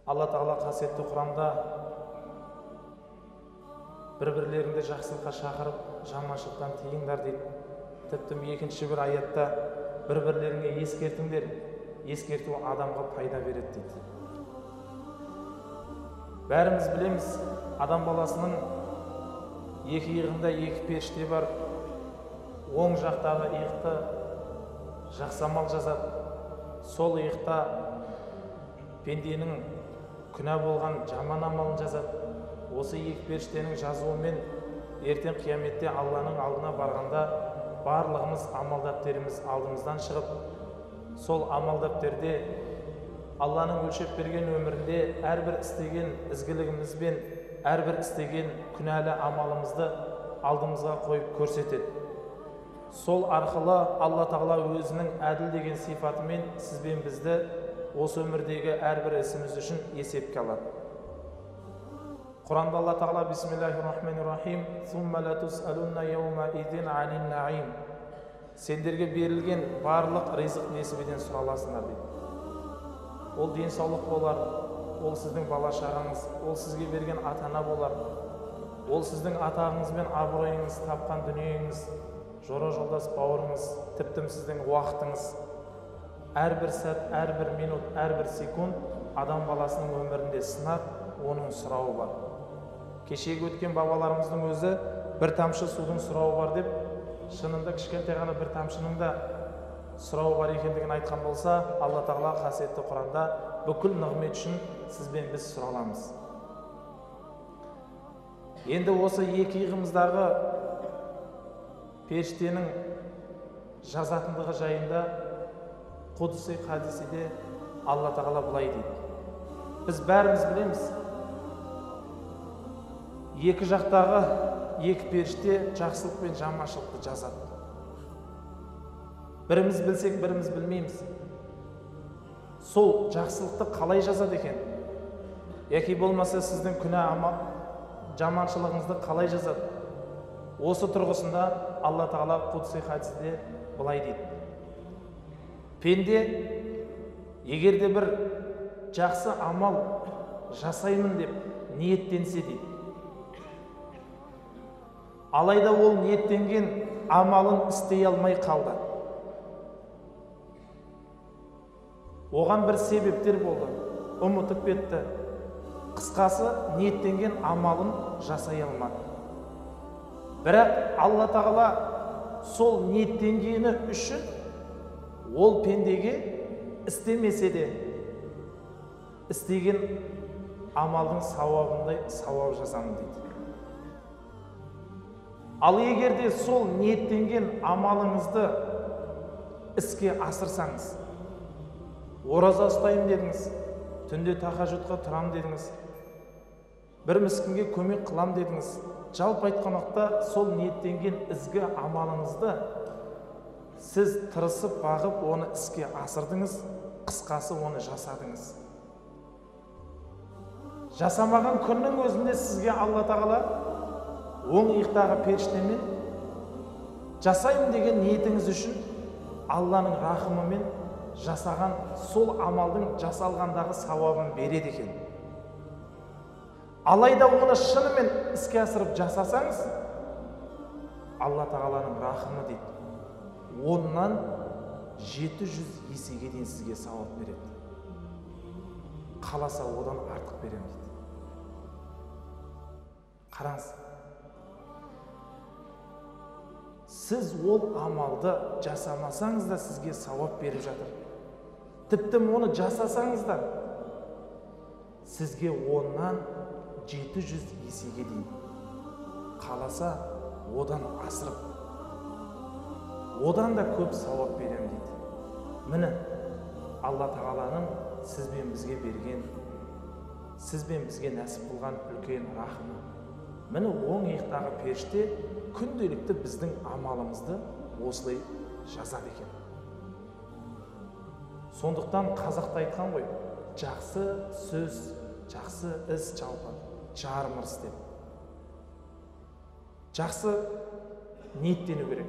Алла Тағала қасиетті Құранда бір-бірлеріңді жақсылыққа шақырып, жаманшылықтан тыйыңдар дейді. Тіпті екінші бір аятта бір-бірлеріңе ескертіңдер, ескерту адамға пайда береді дейді. Бәріміз білеміз, адам баласының екі иығында екі періште бар. Оң жақтағы иықты жақсы амал жазады, сол иықта пенденің күнә болған жаман амалын жазады. Осы екі періштенің жазуымен ертең қияметте Алланың алдына барғанда барлығымыз амал дәптеріміз алдымыздан шығып, сол амал дәптерде Алланың өлшеп берген өмірінде әрбір істеген ізгілігіміз бен әрбір істеген күнәлі амалымызды алдымызға қойып көрсетеді. Сол арқылы Алла Тағала өзінің әділ деген сипатымен сіз бен бізді осы өмірдегі әрбір ісіміз үшін есепке алады. Құранда Алла Тағала бисмиллахир-рахманир-рахим «Сумма ла тус'алунна йаума идин анин наим». Сендерге берілген барлық ризық несібеден сұраласыңдар дейді. Ол денсаулық болар, ол сіздің бала шағаңыз, ол сізге берген ата-ана болар, ол сіздің атағыңыз бен абыройыңыз, тапқан дүниеңіз, жора жолдас бауырыңыз, тіптім сіздің уақытыңыз. Әрбір сәт, әрбір минут, әрбір секунд адам баласының өмірінде сынақ, оның сұрауы бар. Кешегі өткен бабаларымыздың өзі бір тамшы судың сұрауы бар деп, шынында кішкентай ғана бір тамшының да сұрауы бар екендігін айтқан болса, Алла Тағала қасиетті Құранда бүкіл нығмет үшін сіз бен біз сұраламыз. Енді осы екі иығымыздағы періштенің жазатындығы жайында Құдси хадисіде Алла Тағала былай дейді. Біз бәріміз білеміз, екі жақтағы екі періште жақсылық пен жаманшылықты жазады. Біріміз білсек, біріміз білмейміз. Сол жақсылықты қалай жазады екен? Яки болмаса сіздің күнә жаманшылығыңызды қалай жазады? Осы тұрғысында Алла Тағала Құдси хадисіде былай дейді. Пенде егерде бір жақсы амал жасаймын деп ниеттенсе дейді. Алайда ол ниеттенген амалын істей алмай қалды. Оған бір себептер болды, ұмытып кетті. Қысқасы, ниеттенген амалын жасай алмады. Бірақ Алла Тағала сол ниеттенгені үшін ол пендеге істемесе де істеген амалдың сауабындай сауап жазамын дейді. Ал егерде сол ниеттенген амалыңызды іске асырсаңыз, ораза ұстаймын дедіңіз, түнде тахажудқа тұрам дедіңіз, бір міскінге көмек қылам дедіңіз, жалпы айтқан уақытта сол ниеттенген ізгі амалыңызды сіз тырысып бағып оны іске асырдыңыз, қысқасы оны жасадыңыз. Жасамаған күннің өзінде сізге Алла Тағала оң иықтағы періштемен жасаймын деген ниетіңіз үшін Алланың рахымымен жасаған сол амалдың жасалғандағы сауабын береді екен. Алайда оны шынымен іске асырып жасасаңыз, Алла Тағаланың рахымы дейді, оннан 700 есеге дейін сізге сауап береді. Қаласа одан артық берем дейді. Қараңыз, сіз ол амалды жасамасаңыз да сізге сауап беріп жатыр. Тіпті оны жасасаңыз да сізге оннан 700 есеге дейін, қаласа одан асырып, одан да көп сауап берем дейді. Міне Алла Тағаланың сіз бен бізге берген, сіз бен бізге нәсіп болған үлкен рахымы. Міне оң иықтағы періште күнделікті біздің амалымызды осылай жазады екен. Сондықтан қазақта айтқан ғой, жақсы сөз, жақсы іс жалпы жарым ырыс деп. Жақсы ниеттену керек.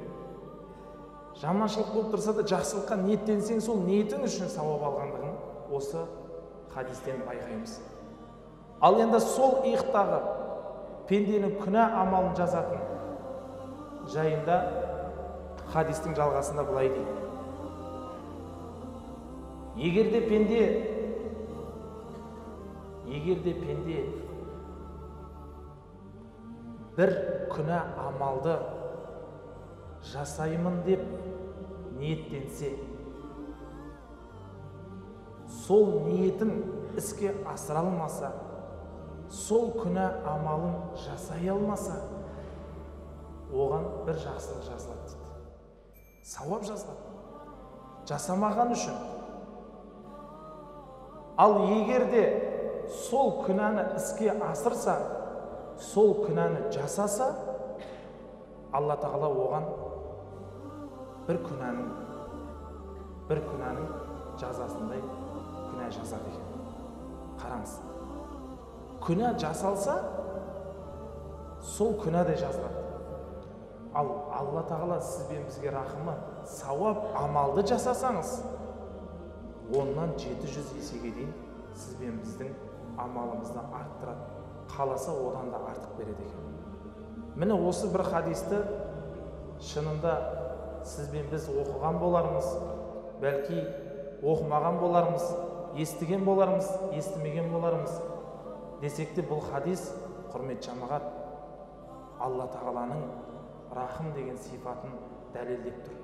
Жаманшылық болып тұрса да жақсылыққа ниеттенсең, сол ниетің үшін сауап алғандығын осы хадистен байқаймыз. Ал енді сол иықтағы пенденің күнә амалын жазатын жайында хадистің жалғасында былай дейді: егерде пенде бір күнә амалды жасаймын деп ниеттенсе, сол ниетін іске асыра алмаса, сол күнә амалын жасай алмаса, оған бір жақсылық жазылады дейді. Сауап жазылады. Жасамаған үшін. Ал егерде сол күнәні іске асырса, сол күнәні жасаса, Алла тағала оған бір күнәнің жазасындай күнә жазады екен. Қараңыз. Күнә жасалса, сол күнәде жазылады. Ал Алла тағала сізбен бізге рахымы, сауап амалды жасасаңыз, оннан 700 есеге дейін сізбен біздің амалымызды арттырады. Қаласа одан да артық береді екен. Міне осы бір хадисті шынында сізбен біз оқыған болармыз, бәлки оқымаған болармыз, естіген болармыз, естімеген болармыз. Десек те бұл хадис, құрмет жамағат, Алла тағаланың рахым деген сипатын дәлелдеп тұр.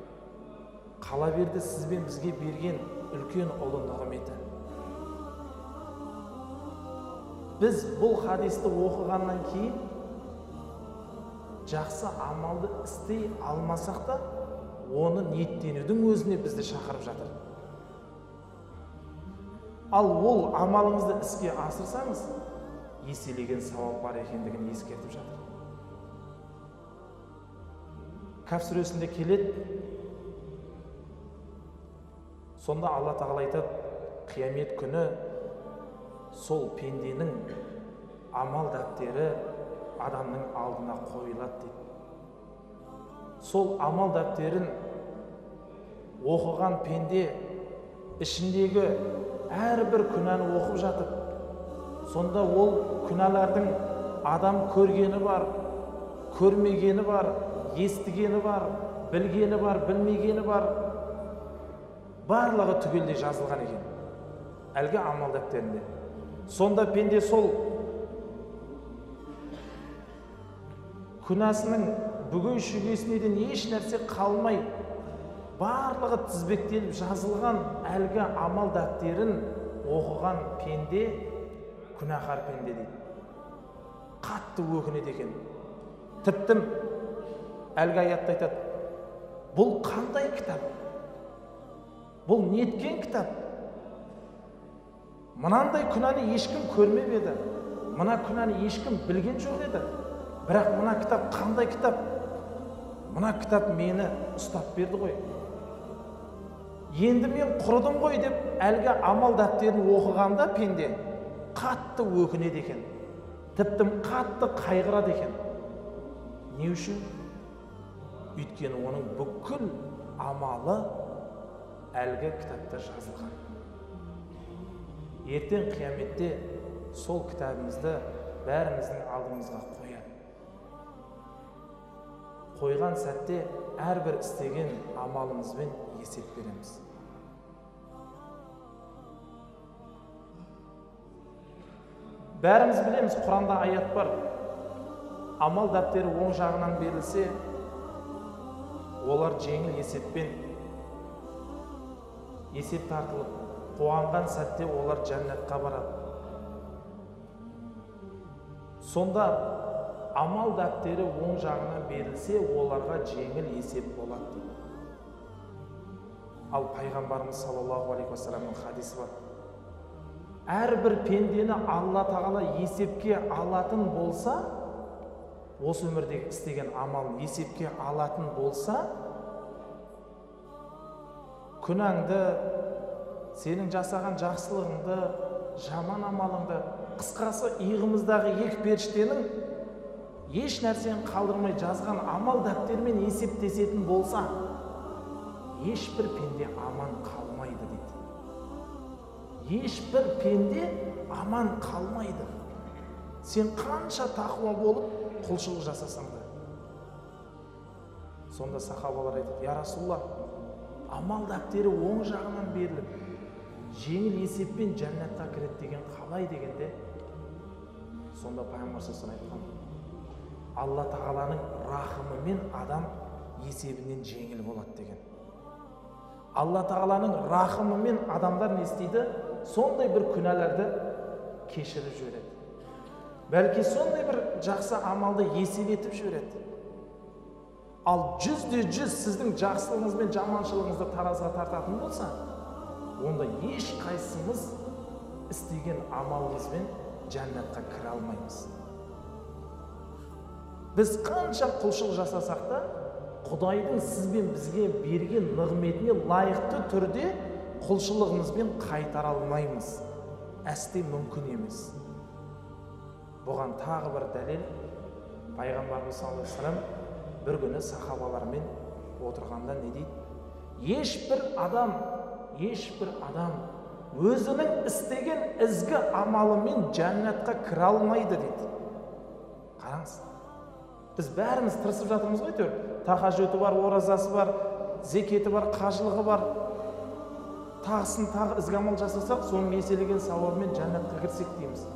Қала берді сізбен бізге берген үлкен ұлы нығметі. Біз бұл хадисті оқығаннан кейін жақсы амалды істей алмасақ та, оны ниеттенудің өзіне бізді шақырып жатыр. Ал ол амалыңызды іске асырсаңыз, еселеген сауап бар екендігін ескертіп жатыр. Каф сүресінде келеді. Сонда Алла тағала айтады: қиямет күні сол пенденің амал дәптері адамның алдына қойылады дейді. Сол амал дәптерін оқыған пенде ішіндегі әрбір күнәні оқып жатып, сонда ол күнәлардың адам көргені бар, көрмегені бар, естігені бар, білгені бар, білмегені бар, барлығы түгелдей жазылған екен әлгі амал дәптерінде. Сонда пенде сол күнәсінің бүгін шүгесінеден еш нәрсе қалмай, барлығы тізбектеліп жазылған әлгі амал дәптерін оқыған пенде, күнәһар пенде дейді, қатты өкінеді екен. Тіптім әлгі аятта айтады: бұл қандай кітап? Бұл неткен кітап? Мынандай күнәні ешкім көрмеп еді, мына күнәні ешкім білген жоқ еді. Бірақ мына кітап қандай кітап? Мына кітап мені ұстап берді ғой. Енді мен құрыдым ғой деп әлгі амал дәптерін оқығанда пенде қатты өкінеді екен. Тіптім қатты қайғырады екен. Не үшін? Өйткені оның бүкіл амалы әлгі кітапта жазылған. Ертең қияметте сол кітабымызды бәріміздің алдымызға қояды. Қойған сәтте әрбір істеген амалымызбен есеп береміз. Бәріміз білеміз, Құранда аят бар: амал дәптері оң жағынан берілсе, олар жеңіл есеппен есеп тартылып, қуанған сәтте олар жәннатқа барады. Сонда амал дәптері оң жағынан берілсе, оларға жеңіл есеп болады дейді. Ал пайғамбарымыз саллаллаху алейхи уассаламның хадисі бар: әрбір пендені Алла тағала есепке алатын болса, осы өмірдегі істеген амалын есепке алатын болса, күнәңді, сенің жасаған жақсылығыңды, жаман амалыңды, қысқасы иығымыздағы екі періштенің еш нәрсені қалдырмай жазған амал дәптермен есептесетін болса, ешбір пенде аман қалмайды дейді. ешбір пенде аман қалмайды. Сен қанша тақуа болып құлшылық жасасаң да. Сонда сахабалар айтады: "Я Расулалла, амал дәптері оң жағынан беріліп, жеңіл есеппен жәннатқа кіреді деген қалай?" дегенде, сонда пайғамбар саллаллаху алейхи вассалам айтқан: "Алла тағаланың рахымымен адам есебінен жеңіл болады" деген. Алла тағаланың рахымымен адамдар не істейді? Сондай бір күнәларды кешіріп жібереді. Бәлки сондай бір жақсы амалды есеп етіп жібереді. Ал 100-100 сіздің жақсылығыңыз бен жаманшылығыңызды таразыға тартатын болса, онда еш қайсымыз істеген амалымызбен жәннатқа кіре алмаймыз. Біз қанша құлшылық жасасақ та, Құдайдың сіз бен бізге берген нығметіне лайықты түрде құлшылығымызбен қайтара алмаймыз. Әсте мүмкін емес. Бұған тағы бір дәлел, пайғамбарымыз саллаллаху алейхи вассалам бір күні сахабалармен отырғанда не дейді? Ешбір адам өзінің істеген ізгі амалымен жәннатқа кіре алмайды дейді. Қараңыз, біз бәріміз тырысып жатырмыз ғой, әйтеуір. Тахажжуды бар, оразасы бар, зекеті бар, қажылығы бар. Тағысын тағы ізгі амал жасасақ, соның еселеген сауабымен жәннатқа кірсек дейміз.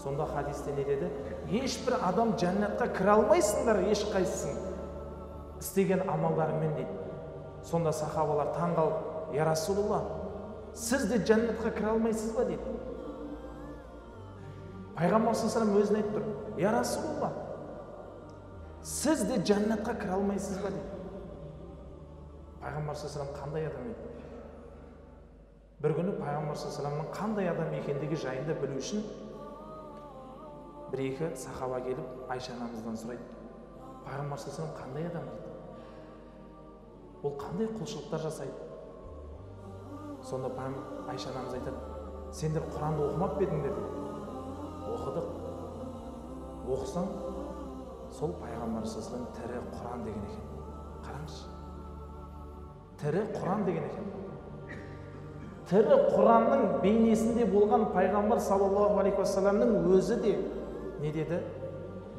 Сонда хадисте не деді? Ешбір адам жәннатқа кіре алмайсыңдар, ешқайсысын істеген амалдарымен дейді. Сонда сахабалар таңғалып: "Я Расулалла, сіз де жәннатқа кіре алмайсыз ба?" дейді. Пайғамбар саллаллаху алейхи вассалам өзіне айтып тұр: "Я Расулалла, сіз де жәннатқа кіре алмайсыз ба?" дейді. Пайғамбар саллаллаху алейхи вассалам қандай адам еді? Бір күні пайғамбар саллаллаху алейхи вассаламның қандай адам екендігі жайында білу үшін бір-екі сахаба келіп Айша анамыздан сұрайды: "Пайғамбар саллаллаху алейхи вассалам қандай адам?" дейді. "Ол қандай құлшылықтар жасайды?" Сонда Айша анамыз айтады: "Сендер Құранды оқымап па едіңдер?" дейді. "Оқыдық." "Оқысаң, сол пайғамбар саллаллаху алейхи вассалам тірі Құран деген екен." Қараңызшы, тірі Құран деген екен. Тірі Құранның бейнесінде болған пайғамбар саллаллаху алейхи вассаламның өзі де не деді?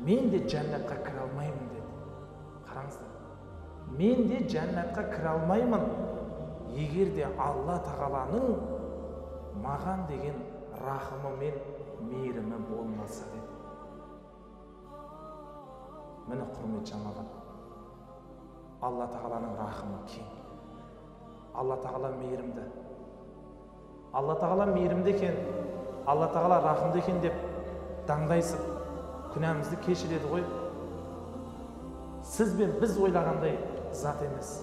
"Мен де жәннатқа кіре алмаймын" деді. Қараңыздар, мен де жәннатқа кіре алмаймын, егер де Алла тағаланың маған деген рахымы мен мейірімі болмаса деді. Міне құрметті жамағат, Алла тағаланың рахымы кең. Алла тағала мейірімді. Алла тағала мейірімді екен, Алла тағала рахымды екен деп даңдайсып, күнәмізді кешіреді ғой. Сіз бен біз ойлағандай зат емес.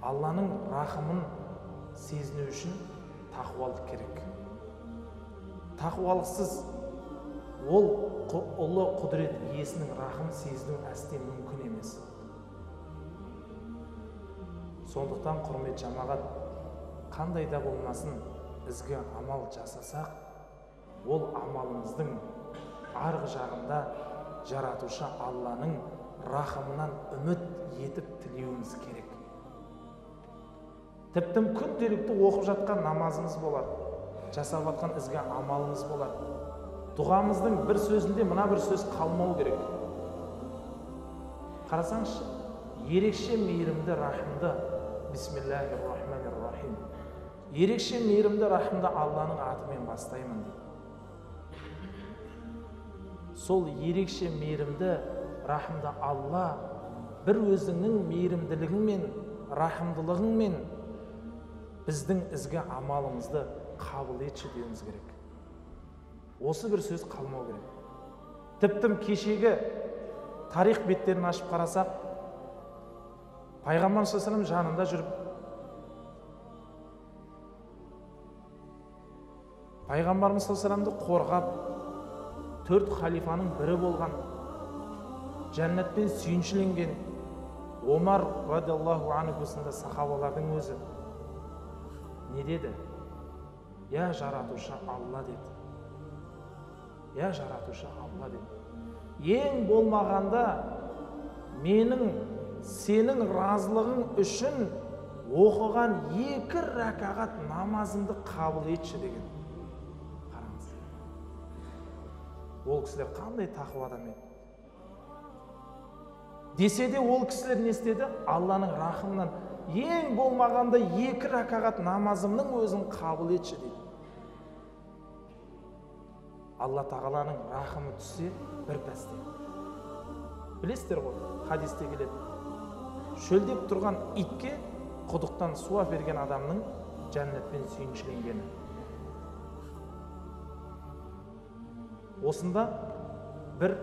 Алланың рахымын сезіну үшін тақуалық керек. Тақуалықсыз ол ұлы құдірет иесінің рахымын сезіну әсте мүмкін емес. Сондықтан құрметті жамағат, қандай да болмасын ізгі амал жасасақ, ол амалымыздың арғы жағында жаратушы Алланың рахымынан үміт етіп тілеуіміз керек. Тіпті күнделікті оқып жатқан намазымыз болар, жасап жатқан ізгі амалымыз болар. Дұғамыздың бір сөзінде мына бір сөз қалмау керек. Қарасаңызшы, ерекше мейірімді, рахымды, бисмиллахир-рахманир-рахим. Ерекше мейірімді, рахымды Алланың атымен бастаймын дейді. Сол ерекше мейірімді, рахымды Алла бір өзіңнің мейірімділігіңмен, рахымдылығыңмен біздің ізгі амалымызды қабыл етші деуіміз керек. Осы бір сөз қалмау керек. Тіптім кешегі тарих беттерін ашып қарасақ, пайғамбар саллаллаху алейхи вассалам жанында жүріп, пайғамбарымыз саллаллаху алейхи вассаламды қорғап, 4 халифаның бірі болған, жәннатпен сүйіншіленген Омар радиаллаху анху сынды сахабалардың өзі не деді? Я жаратушы Алла деді. Я жаратушы Алла деді. Ең болмағанда менің сенің разылығың үшін оқыған 2 рәкағат намазымды қабыл етші деген. Қараңыз. Ол кісілер қандай тақуа адам еді. Десе де ол кісілер не істеді? Алланың рахымынан ең болмағанда 2 рәкағат намазымның өзін қабыл етші дейді. Алла тағаланың рахымы түссе бір пәсте. Білесіздер ғой, хадисте келеді. Шөлдеп тұрған итке құдықтан су берген адамның жәннатпен сүйіншіленгені. Осында бір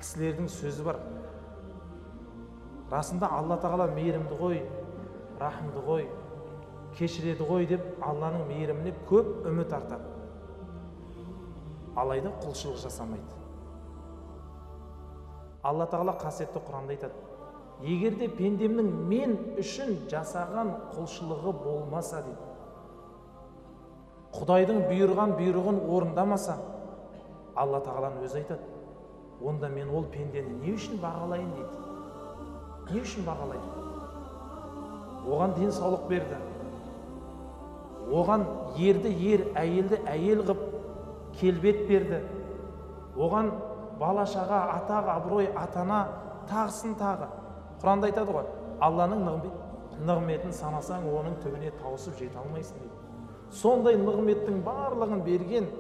кісілердің сөзі бар. Расында Алла тағала мейірімді ғой, рахымды ғой, кешіреді ғой деп Алланың мейіріміне көп үміт артады. Алайда құлшылық жасамайды. Алла тағала қасиетті Құранда айтады: егерде пендемнің мен үшін жасаған құлшылығы болмаса дейді, Құдайдың бұйырғын орындамаса, Алла тағаланың өзі айтады: онда мен ол пендені не үшін бағалайын дейді. Не үшін бағалайды? Оған денсаулық берді. Оған ерді ер, әйелді әйел қып келбет берді. Оған бала-шаға, атақ, абырой, атана, тағысын тағы. Құранда айтады ғой, Алланың нығметін санасаң, оның түбіне тауысып жете алмайсың дейді. Сондай нығметтің барлығын берген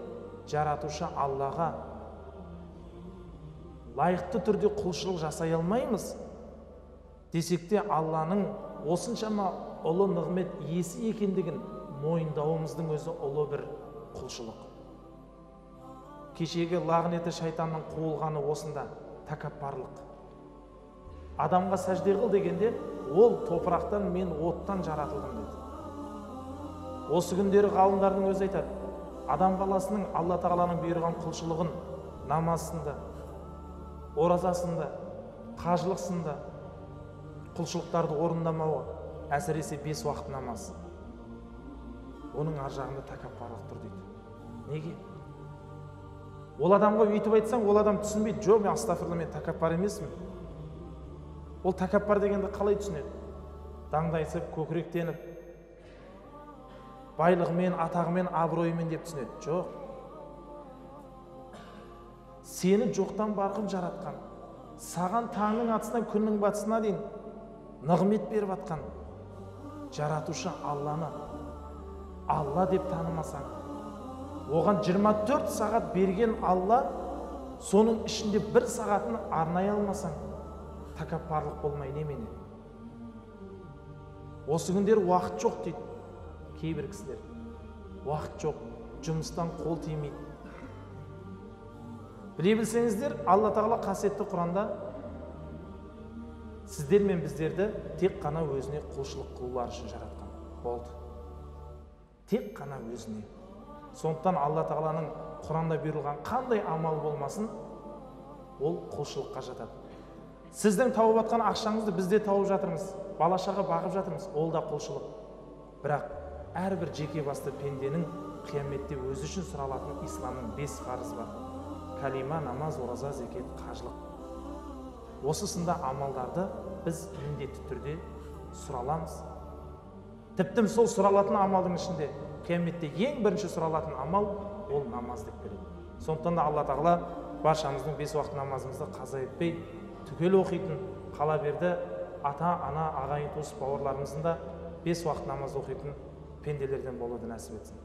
жаратушы Аллаға лайықты түрде құлшылық жасай алмаймыз десек те, Алланың осыншама ұлы нығмет иесі екендігін мойындауымыздың өзі ұлы бір құлшылық. Кешегі лағнеті шайтанның қуылғаны осында, тәкаппарлық. Адамға сәжде қыл дегенде, ол топырақтан, мен оттан жаратылдым деді. Осы күндері ғалымдардың өзі айтады: адам баласының Алла тағаланың бұйырған құлшылығын намазында, оразасында, қажылықсында құлшылықтарды орындамауы, әсіресе 5 уақыт намаз. Оның ар жағында тәкаппарлық тұр дейді. Неге? Ол адамға өйтіп айтсаң, ол адам түсінбейді. Жоқ, мен астағфирулла, мен тәкаппар емесмін. Ол тәкаппар дегенді қалай түсінеді? Даңдайсып, көкіректеніп, байлығымен, атағымен, абыройымен деп түсінеді. Жоқ. Сені жоқтан барғып жаратқан, саған таңның атысынан күннің батысына дейін нығмет беріп атқан жаратушы Алланы Алла деп танымасаң, оған 24 сағат берген Алла, соның ішінде 1 сағатын арнай алмасаң, тәкаппарлық болмай немене? Осы күндер уақыт жоқ дейді кейбір кісілер. Уақыт жоқ, жұмыстан қол тимейді. Біле білсеңіздер, Алла тағала қасиетті Құранда сіздер мен біздерді тек қана өзіне құлшылық қылулар үшін жаратқан. Болды. Тек қана өзіне. Сондықтан Алла тағаланың Құранда бұйырылған қандай амал болмасын, ол құлшылыққа жатады. Сіздің тауып атқан ақшаңызды біз де тауып жатырмыз, бала-шаға бағып жатырмыз, ол да құлшылық. Бірақ әрбір жеке басты пенденің қияметте өзі үшін сұралатын исламның 5 парызы бар: калима, намаз, ораза, зекет, қажылық. Осы сында амалдарды біз міндетті түрде сұраламыз. Тіптен сол сұралатын амалдың ішінде қияметте ең бірінші сұралатын амал ол намаз деп береді. Сондықтан да Алла тағала баршамыздың 5 уақыт намазымызды қаза етпей түгел оқитын, қала берді ата, ана, ағайын, туыс бауырларымыздың да 5 уақыт намаз оқитын пенделерден болуды нәсіп етсін.